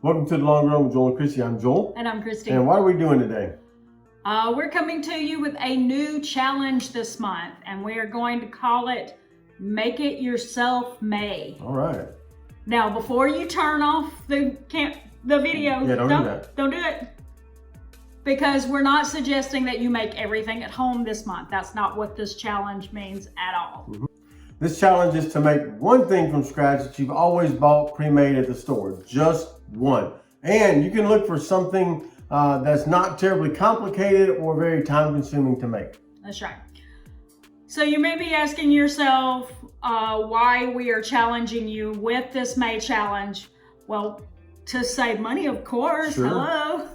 Welcome to the Long Run with Joel and Christy. I'm Joel. And I'm Christy. And what are we doing today? We're coming to you with a new challenge this month, and we are going to call it Make It Yourself May. All right. Now, before you turn off the video, don't do that. Don't do it. Because we're not suggesting that you make everything at home this month. That's not what this challenge means at all. Mm-hmm. This challenge is to make one thing from scratch that you've always bought pre-made at the store. Just one. And you can look for something that's not terribly complicated or very time-consuming to make. That's right. So you may be asking yourself why we are challenging you with this May challenge. Well, to save money, of course. Sure. Hello.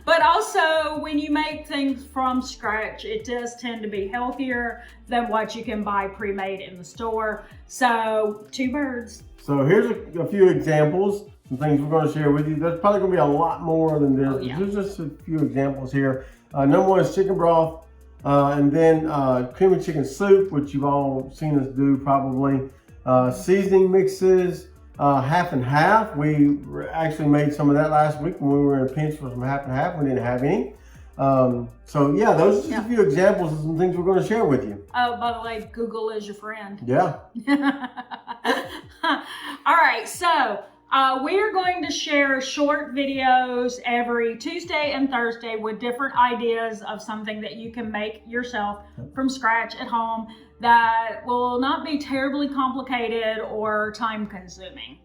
But also, when you make things from scratch, it does tend to be healthier than what you can buy pre-made in the store. So, two birds. So here's a few examples, some things we're going to share with you. There's probably going to be a lot more than this. Oh, yeah. There's just a few examples here. Number one is chicken broth, and then creamy chicken soup, which you've all seen us do probably. Seasoning mixes. Half and half. We actually made some of that last week when we were in a pinch for some half and half. We didn't have any. So yeah, those are just a few examples of some things we're going to share with you. Oh, by the way, Google is your friend. Yeah. All right, so we are going to share short videos every Tuesday and Thursday with different ideas of something that you can make yourself from scratch at home that will not be terribly complicated or time consuming.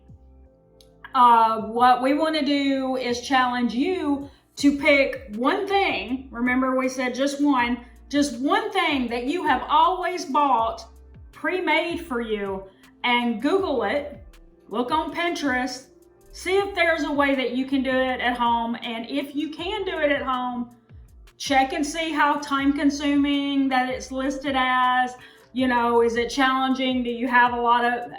What we want to do is challenge you to pick one thing. Remember, we said just one thing that you have always bought pre-made for you, and Google it, look on Pinterest, see if there's a way that you can do it at home. And if you can do it at home, check and see how time consuming that it's listed as. You know, is it challenging? Do you have a lot of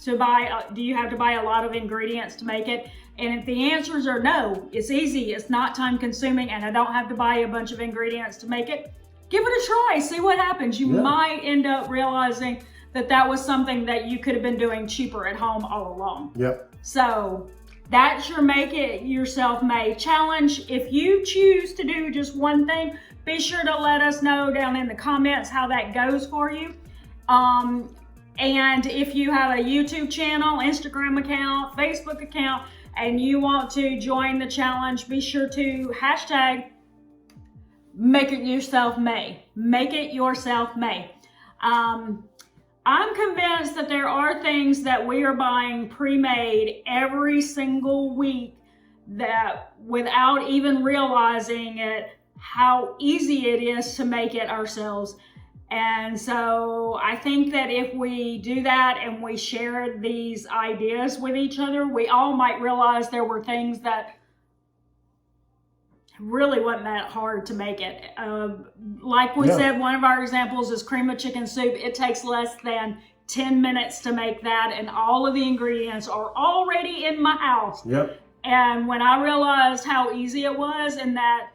do you have to buy a lot of ingredients to make it? And if the answers are no, it's easy, it's not time consuming, and I don't have to buy a bunch of ingredients to make it, give it a try, see what happens. You might end up realizing that that was something that you could have been doing cheaper at home all along. Yep. So that's your Make It Yourself May challenge. If you choose to do just one thing, be sure to let us know down in the comments how that goes for you. And if you have a YouTube channel, Instagram account, Facebook account, and you want to join the challenge, be sure to hashtag Make It Yourself May. Make It Yourself May. I'm convinced that there are things that we are buying pre-made every single week that without even realizing it, how easy it is to make it ourselves. And so I think that if we do that and we share these ideas with each other, we all might realize there were things that really wasn't that hard to make it. Like we said, one of our examples is cream of chicken soup. It takes less than 10 minutes to make that, and all of the ingredients are already in my house. Yep. And when I realized how easy it was and that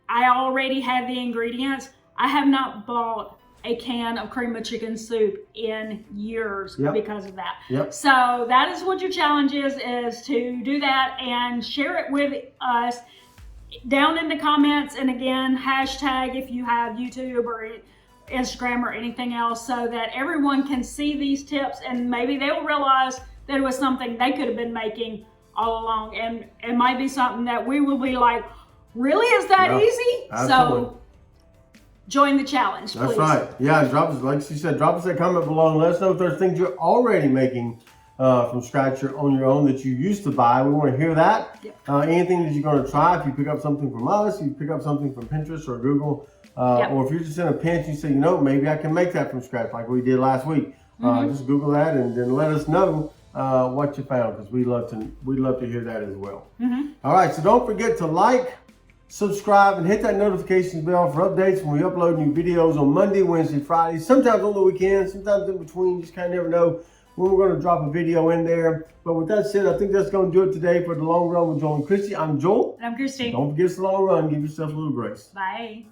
I already had the ingredients, I have not bought a can of cream of chicken soup in years because of that. Yep. So that is what your challenge is to do that and share it with us down in the comments. And again, hashtag if you have YouTube or Instagram or anything else, so that everyone can see these tips and maybe they'll realize that it was something they could have been making all along. And it might be something that we will be like, really, is that easy? Absolutely. So join the challenge, please. That's right. Yeah, drop us, like she said, drop us a comment below and let us know if there's things you're already making from scratch or on your own that you used to buy. We want to hear that. Yep. Anything that you're going to try, if you pick up something from us, you pick up something from Pinterest or Google, or if you're just in a pinch, you say, you know, maybe I can make that from scratch like we did last week. Just Google that and then let us know what you found, because we'd love to hear that as well. All right, so don't forget to like, subscribe, and hit that notifications bell for updates when we upload new videos on Monday, Wednesday, Friday, sometimes on the weekends, sometimes in between. Just kind of never know when we're going to drop a video in there. But with that said, I think that's going to do it today for the Long Run with Joel and Christy. I'm Joel. And I'm Christy. Don't forget it's the long run. Give yourself a little grace. Bye.